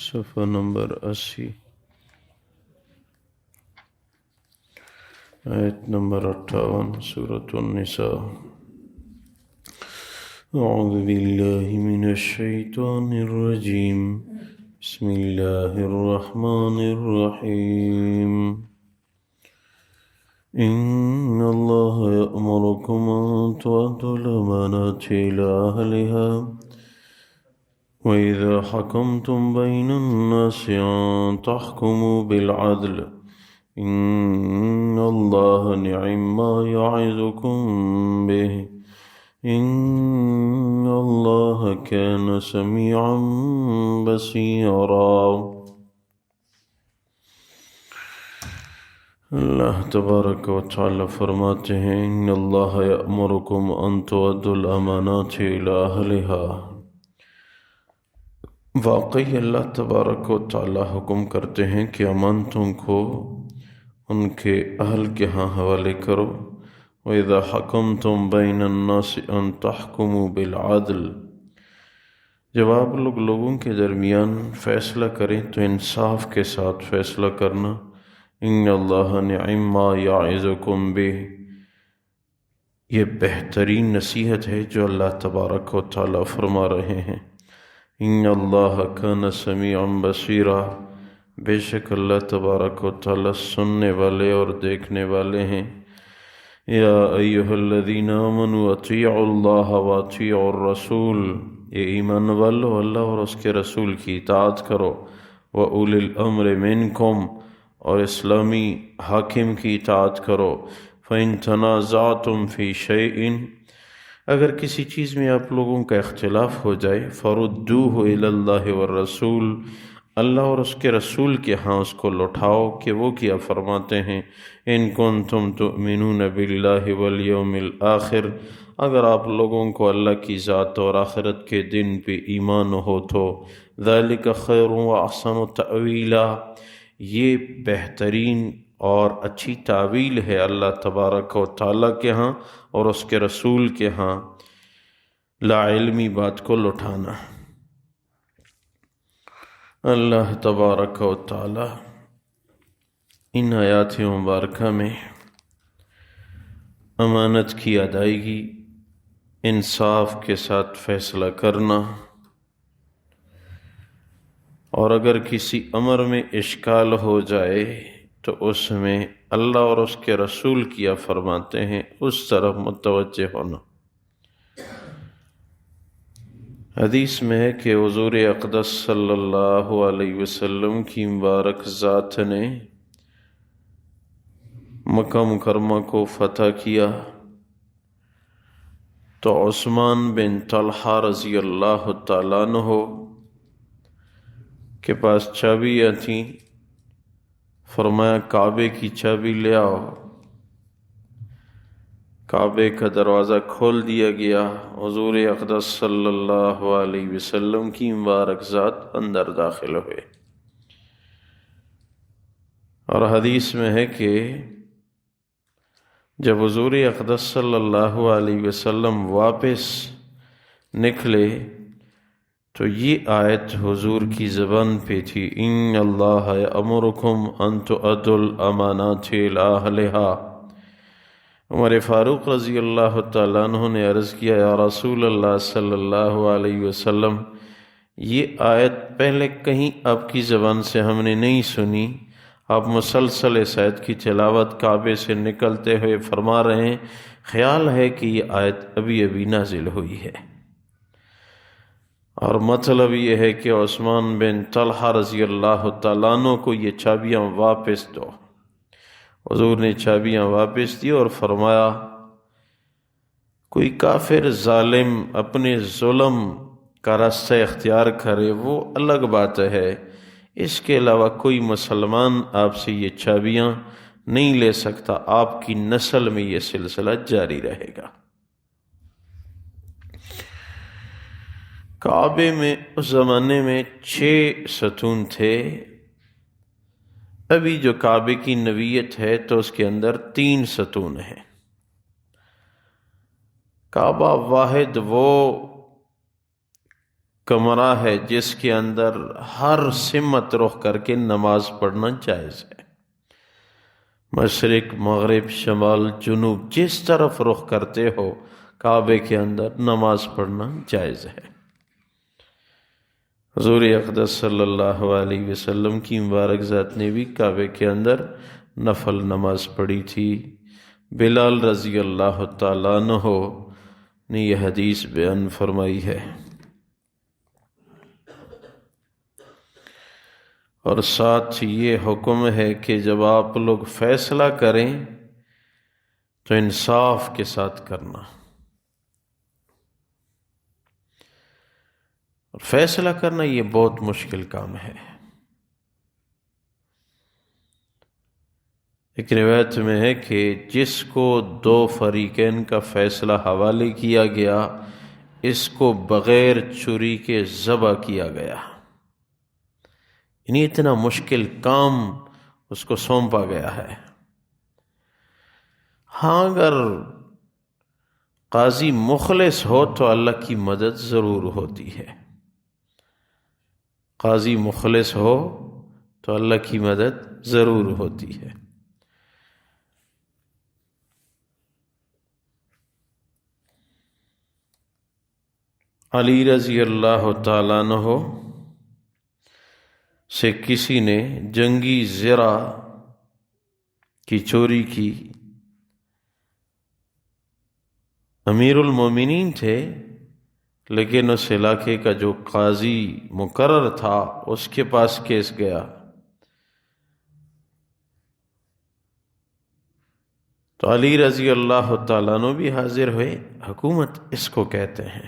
صفحہ نمبر 80، آیت نمبر 58، سورة النساء۔ اعوذ باللہ من الشیطان الرجیم، بسم اللہ الرحمن الرحیم۔ ان اللہ یأمرکم ان تؤدوا الامانات الی اہلها وَإِذَا حَكَمْتُمْ بَيْنَ النَّاسِ أَن تَحْكُمُوا بِالْعَدْلِ إِنَّ اللَّهَ نِعِمَّا يَعِظُكُمْ بِهِ إِنَّ اللَّهَ كَانَ سَمِيعًا بَصِيرًا۔ اللہ تبارک و تعالی فرماتے ہیں، ان اللہ یأمرکم ان تؤدوا الامانات الی اہلها۔ واقعی اللہ تبارک و تعالی حکم کرتے ہیں کہ امانتوں کو ان کے اہل کے ہاں حوالے کرو۔ وَإِذَا حَكَمْتُمْ بَيْنَ النَّاسِ أَن تَحْكُمُوا بِالْعَدْلِ، جب آپ لوگوں کے درمیان فیصلہ کریں تو انصاف کے ساتھ فیصلہ کرنا۔ إِنَّ اللَّهَ نِعِمَّ مَا يَعِظُكُمْ بِهِ، یہ بہترین نصیحت ہے جو اللہ تبارک و تعالی فرما رہے ہیں۔ ان اللہ کان سمیعا بصیرا، بے شک اللہ تبارک و تعالی سننے والے اور دیکھنے والے ہیں۔ یا ایہا الذین آمنوا اطیعوا اللہ واطیعوا الرسول، یہ ایمان والو اللہ اور اس کے رسول کی اطاعت کرو۔ وَأُولِي الْأَمْرِ مِنْكُمْ، اور اسلامی حاکم کی اطاعت کرو۔ فَإِن تَنَازَعْتُمْ فِي شَيْءٍ، اگر کسی چیز میں آپ لوگوں کا اختلاف ہو جائے، فَرُدُّوهُ إِلَى اللَّهِ وَالرَّسُولِ، اللہ اور اس کے رسول کے ہاں اس کو لوٹاؤ کہ وہ کیا فرماتے ہیں۔ إِن كُنتُمْ تُؤْمِنُونَ بِاللَّهِ وَالْيَوْمِ الْآخِرِ، اگر آپ لوگوں کو اللہ کی ذات اور آخرت کے دن پہ ایمان ہو تو۔ ذَلِكَ خَيْرٌ وَأَحْسَنُ تَأْوِيلًا، یہ بہترین اور اچھی تعویل ہے اللہ تبارک و تعالیٰ کے ہاں اور اس کے رسول کے ہاں، لا علمی بات کو لٹانا۔ اللہ تبارک و تعالیٰ ان آیات مبارکہ میں امانت کی ادائیگی، انصاف کے ساتھ فیصلہ کرنا، اور اگر کسی امر میں اشکال ہو جائے تو اس میں اللہ اور اس کے رسول کیا فرماتے ہیں اس طرف متوجہ ہونا۔ حدیث میں ہے کہ حضور اقدس صلی اللہ علیہ وسلم کی مبارک ذات نے مکہ مکرمہ کو فتح کیا تو عثمان بن طلحہ رضی اللہ تعالیٰ عنہ کے پاس چابیاں تھیں، فرمایا کعبے کی چابی لے آؤ۔ کعبے کا دروازہ کھول دیا گیا، حضور اقدس صلی اللہ علیہ وسلم کی مبارک ذات اندر داخل ہوئے۔ اور حدیث میں ہے کہ جب حضور اقدس صلی اللہ علیہ وسلم واپس نکلے تو یہ آیت حضور کی زبان پہ تھی، ان اللہ یأمرکم ان تؤدوا الامانات الی اہلها۔ عمر فاروق رضی اللہ تعالیٰ عنہ نے عرض کیا، یا رسول اللہ صلی اللہ علیہ وسلم، یہ آیت پہلے کہیں آپ کی زبان سے ہم نے نہیں سنی، آپ مسلسل اس آیت کی تلاوت کعبے سے نکلتے ہوئے فرما رہے ہیں، خیال ہے کہ یہ آیت ابھی ابھی نازل ہوئی ہے۔ اور مطلب یہ ہے کہ عثمان بن طلحہ رضی اللہ تعالیٰ عنہ کو یہ چابیاں واپس دو۔ حضور نے چابیاں واپس دی اور فرمایا کوئی کافر ظالم اپنے ظلم کا راستہ اختیار کرے وہ الگ بات ہے، اس کے علاوہ کوئی مسلمان آپ سے یہ چابیاں نہیں لے سکتا، آپ کی نسل میں یہ سلسلہ جاری رہے گا۔ کعبے میں اس زمانے میں 6 ستون تھے، ابھی جو کعبے کی نوعیت ہے تو اس کے اندر 3 ستون ہیں۔ کعبہ واحد وہ کمرہ ہے جس کے اندر ہر سمت رخ کر کے نماز پڑھنا جائز ہے، مشرق مغرب شمال جنوب جس طرف رخ کرتے ہو کعبے کے اندر نماز پڑھنا جائز ہے۔ حضور اقدس صلی اللہ علیہ وسلم کی مبارک ذات نے بھی کعبے کے اندر نفل نماز پڑھی تھی۔ بلال رضی اللہ تعالیٰ عنہ نے یہ حدیث بیان فرمائی ہے۔ اور ساتھ یہ حکم ہے کہ جب آپ لوگ فیصلہ کریں تو انصاف کے ساتھ کرنا۔ اور فیصلہ کرنا یہ بہت مشکل کام ہے۔ ایک روایت میں ہے کہ جس کو دو فریقین کا فیصلہ حوالے کیا گیا اس کو بغیر چھری کے ذبح کیا گیا، یعنی اتنا مشکل کام اس کو سونپا گیا ہے۔ ہاں اگر قاضی مخلص ہو تو اللہ کی مدد ضرور ہوتی ہے، قاضی مخلص ہو تو اللہ کی مدد ضرور ہوتی ہے۔ علی رضی اللہ تعالیٰ عنہ سے کسی نے جنگی زرہ کی چوری کی۔ امیر المومنین تھے لیکن اس علاقے کا جو قاضی مقرر تھا اس کے پاس کیس گیا تو علی رضی اللہ تعالیٰ عنہ بھی حاضر ہوئے۔ حکومت اس کو کہتے ہیں۔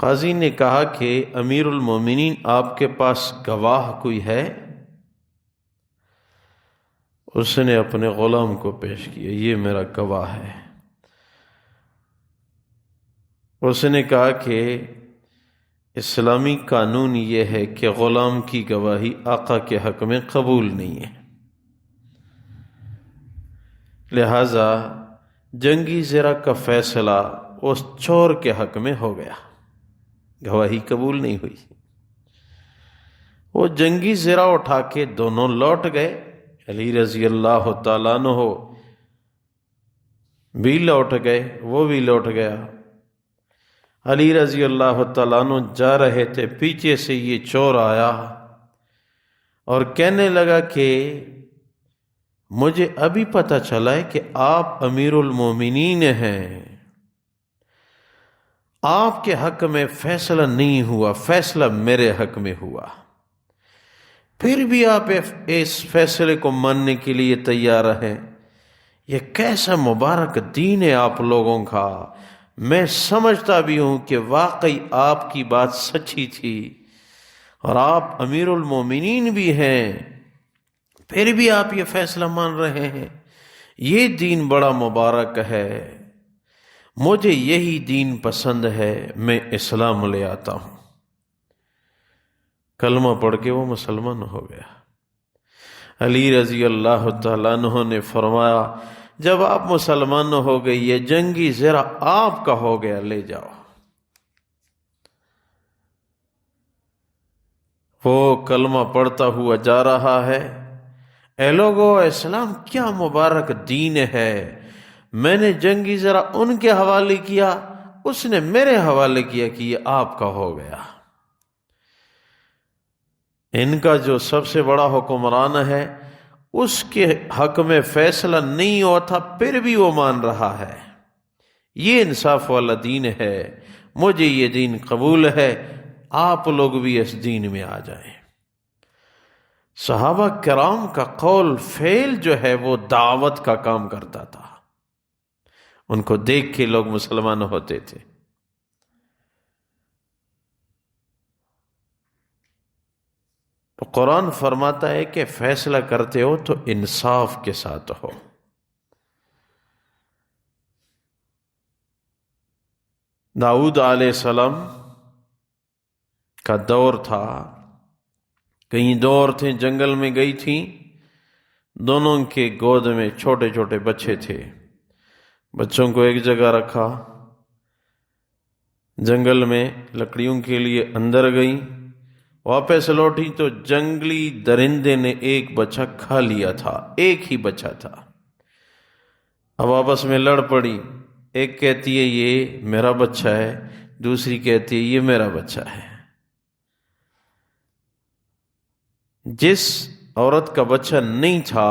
قاضی نے کہا کہ امیر المومنین آپ کے پاس گواہ کوئی ہے؟ اس نے اپنے غلام کو پیش کیا، یہ میرا گواہ ہے۔ اس نے کہا کہ اسلامی قانون یہ ہے کہ غلام کی گواہی آقا کے حق میں قبول نہیں ہے، لہذا جنگی زرہ کا فیصلہ اس چور کے حق میں ہو گیا، گواہی قبول نہیں ہوئی۔ وہ جنگی زرہ اٹھا کے دونوں لوٹ گئے، علی رضی اللہ تعالیٰ عنہ بھی لوٹ گئے، وہ بھی لوٹ گیا۔ علی رضی اللہ تعالیٰ عنہ جا رہے تھے، پیچھے سے یہ چور آیا اور کہنے لگا کہ مجھے ابھی پتہ چلا ہے کہ آپ امیر المومنین ہیں، آپ کے حق میں فیصلہ نہیں ہوا، فیصلہ میرے حق میں ہوا، پھر بھی آپ اس فیصلے کو ماننے کے لیے تیار ہیں۔ یہ کیسا مبارک دین ہے آپ لوگوں کا۔ میں سمجھتا بھی ہوں کہ واقعی آپ کی بات سچی تھی اور آپ امیر المومنین بھی ہیں، پھر بھی آپ یہ فیصلہ مان رہے ہیں۔ یہ دین بڑا مبارک ہے، مجھے یہی دین پسند ہے، میں اسلام لے آتا ہوں۔ کلمہ پڑھ کے وہ مسلمان ہو گیا۔ علی رضی اللہ تعالیٰ عنہ نے فرمایا جب آپ مسلمان ہو گئے یہ جنگی زرہ آپ کا ہو گیا، لے جاؤ۔ وہ کلمہ پڑھتا ہوا جا رہا ہے، اے لوگو اسلام کیا مبارک دین ہے، میں نے جنگی زرہ ان کے حوالے کیا، اس نے میرے حوالے کیا کہ یہ آپ کا ہو گیا۔ ان کا جو سب سے بڑا حکمران ہے اس کے حق میں فیصلہ نہیں ہوتا پھر بھی وہ مان رہا ہے۔ یہ انصاف والا دین ہے، مجھے یہ دین قبول ہے، آپ لوگ بھی اس دین میں آ جائیں۔ صحابہ کرام کا قول فعل جو ہے وہ دعوت کا کام کرتا تھا، ان کو دیکھ کے لوگ مسلمان ہوتے تھے۔ تو قرآن فرماتا ہے کہ فیصلہ کرتے ہو تو انصاف کے ساتھ ہو۔ داؤد علیہ السلام کا دور تھا، کہیں دو عورتیں جنگل میں گئی تھیں، دونوں کے گود میں چھوٹے چھوٹے بچے تھے، بچوں کو ایک جگہ رکھا، جنگل میں لکڑیوں کے لیے اندر گئیں، واپس لوٹی تو جنگلی درندے نے ایک بچہ کھا لیا تھا، ایک ہی بچہ تھا۔ اب آپس میں لڑ پڑی، ایک کہتی ہے یہ میرا بچہ ہے، دوسری کہتی ہے یہ میرا بچہ ہے۔ جس عورت کا بچہ نہیں تھا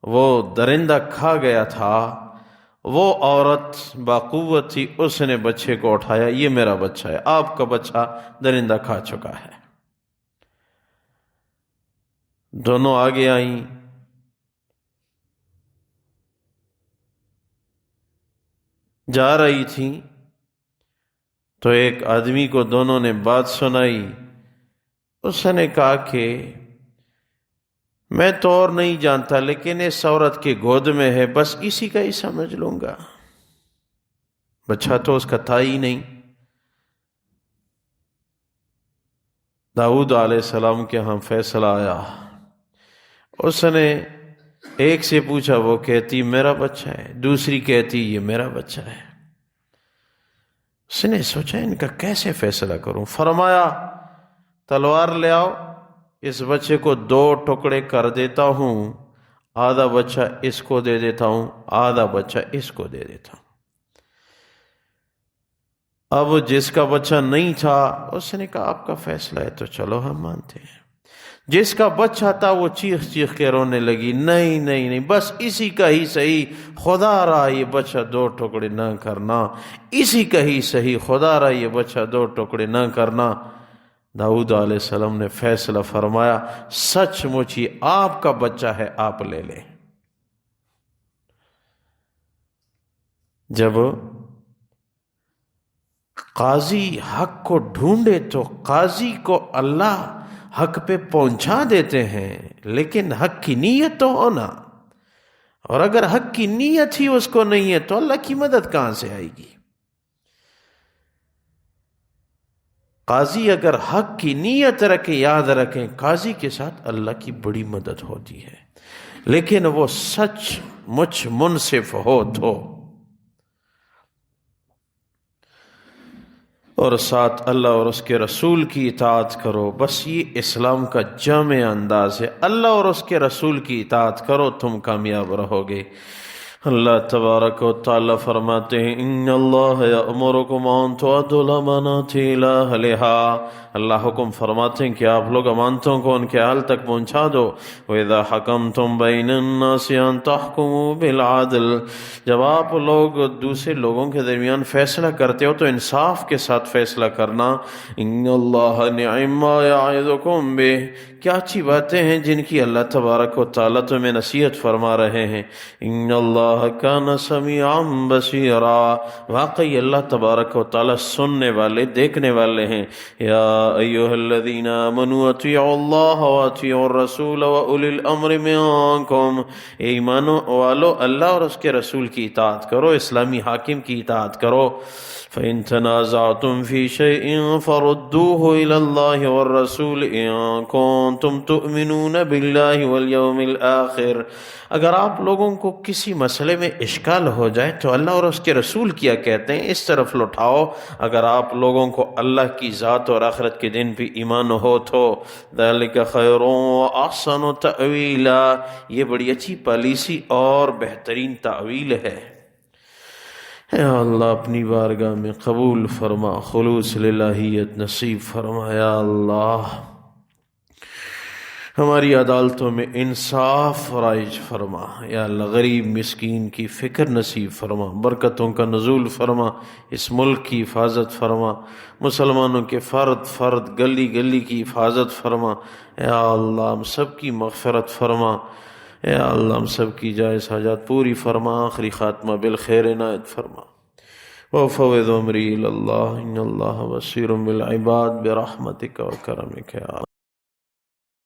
وہ درندہ کھا گیا تھا، وہ عورت باقوت تھی، اس نے بچے کو اٹھایا، یہ میرا بچہ ہے، آپ کا بچہ درندہ کھا چکا ہے۔ دونوں آگے آئیں، جا رہی تھیں تو ایک آدمی کو دونوں نے بات سنائی۔ اس نے کہا کہ میں تو اور نہیں جانتا، لیکن اس عورت کے گود میں ہے، بس اسی کا ہی سمجھ لوں گا، بچہ تو اس کا تھا ہی نہیں۔ داؤد علیہ السلام کے ہاں فیصلہ آیا، اس نے ایک سے پوچھا، وہ کہتی میرا بچہ ہے، دوسری کہتی یہ میرا بچہ ہے۔ اس نے سوچا ان کا کیسے فیصلہ کروں؟ فرمایا تلوار لے آؤ، اس بچے کو 2 ٹکڑے کر دیتا ہوں، آدھا بچہ اس کو دے دیتا ہوں، آدھا بچہ اس کو دے دیتا ہوں۔ اب جس کا بچہ نہیں تھا اس نے کہا آپ کا فیصلہ ہے تو چلو ہم مانتے ہیں۔ جس کا بچہ تھا وہ چیخ چیخ کے رونے لگی، نہیں نہیں نہیں، بس اسی کا ہی صحیح، خدا را یہ بچہ 2 ٹکڑے نہ کرنا، اسی کا ہی صحیح، خدا را یہ بچہ 2 ٹکڑے نہ کرنا۔ داؤد علیہ السلام نے فیصلہ فرمایا سچ مچ یہ آپ کا بچہ ہے، آپ لے لیں۔ جب قاضی حق کو ڈھونڈے تو قاضی کو اللہ حق پہ پہنچا دیتے ہیں، لیکن حق کی نیت تو ہونا، اور اگر حق کی نیت ہی اس کو نہیں ہے تو اللہ کی مدد کہاں سے آئے گی؟ قاضی اگر حق کی نیت رکھے، یاد رکھیں قاضی کے ساتھ اللہ کی بڑی مدد ہوتی ہے، لیکن وہ سچ مچ منصف ہو تو، اور ساتھ اللہ اور اس کے رسول کی اطاعت کرو۔ بس یہ اسلام کا جامع انداز ہے، اللہ اور اس کے رسول کی اطاعت کرو، تم کامیاب رہو گے۔ اللہ تبارک و تعالی فرماتے ہیں ان اللہ یأمرکم ان تؤدوا الامانات الی اہلھا، اللہ حکم فرماتے ہیں کہ آپ لوگ امانتوں کو ان کے اہل تک پہنچا دو۔ وَإِذَا حَكَمْتُمْ بَيْنَ النَّاسِ أَن تَحْكُمُوا بِالْعَدْلِ، جب آپ لوگ دوسرے لوگوں کے درمیان فیصلہ کرتے ہو تو انصاف کے ساتھ فیصلہ کرنا۔ ان اللہ نعم ما یعظکم بہ، کیا اچھی باتیں ہیں جن کی اللہ تبارک و تعالیٰ تمہیں نصیحت فرما رہے ہیں۔ ان اللہ کان سمیعا بصیرا، واقعی اللہ تبارک و تعالیٰ سننے والے دیکھنے والے ہیں۔ یا ایھا الذین آمنوا اطیعوا اللہ واطیعوا الرسول واولی الامر منکم، اے ایمان والو اللہ اور اس کے رسول کی اطاعت کرو، اسلامی حاکم کی اطاعت کرو۔ فَإِن تَنَازَعْتُمْ فِي شَيْءٍ فَرُدُّوهُ إِلَى اللَّهِ وَالرَّسُولِ إِن كُنتُمْ تُؤْمِنُونَ بِاللَّهِ وَالْيَوْمِ الْآخِرِ، اگر آپ لوگوں کو کسی مسئلے میں اشکال ہو جائے تو اللہ اور اس کے رسول کیا کہتے ہیں اس طرف لوٹاؤ، اگر آپ لوگوں کو اللہ کی ذات اور آخرت کے دن پہ ایمان ہو تو۔ ذَلِكَ خَيْرٌ وَأَحْسَنُ تَأْوِيلًا، یہ بڑی اچھی پالیسی اور بہترین تعویل ہے۔ اے اللہ اپنی بارگاہ میں قبول فرما، خلوص للہیت نصیب فرما۔ یا اللہ ہماری عدالتوں میں انصاف رائج فرما، یا اللہ غریب مسکین کی فکر نصیب فرما، برکتوں کا نزول فرما، اس ملک کی حفاظت فرما، مسلمانوں کے فرد فرد گلی گلی کی حفاظت فرما۔ یا اللہ ہم سب کی مغفرت فرما، یا اللہ ہم سب کی جائز حاجات پوری فرما، آخری خاتمہ بالخیر عنایت فرما۔ وفوض امری الی اللہ ان اللہ بصیر بالعباد برحمتک و کرمک۔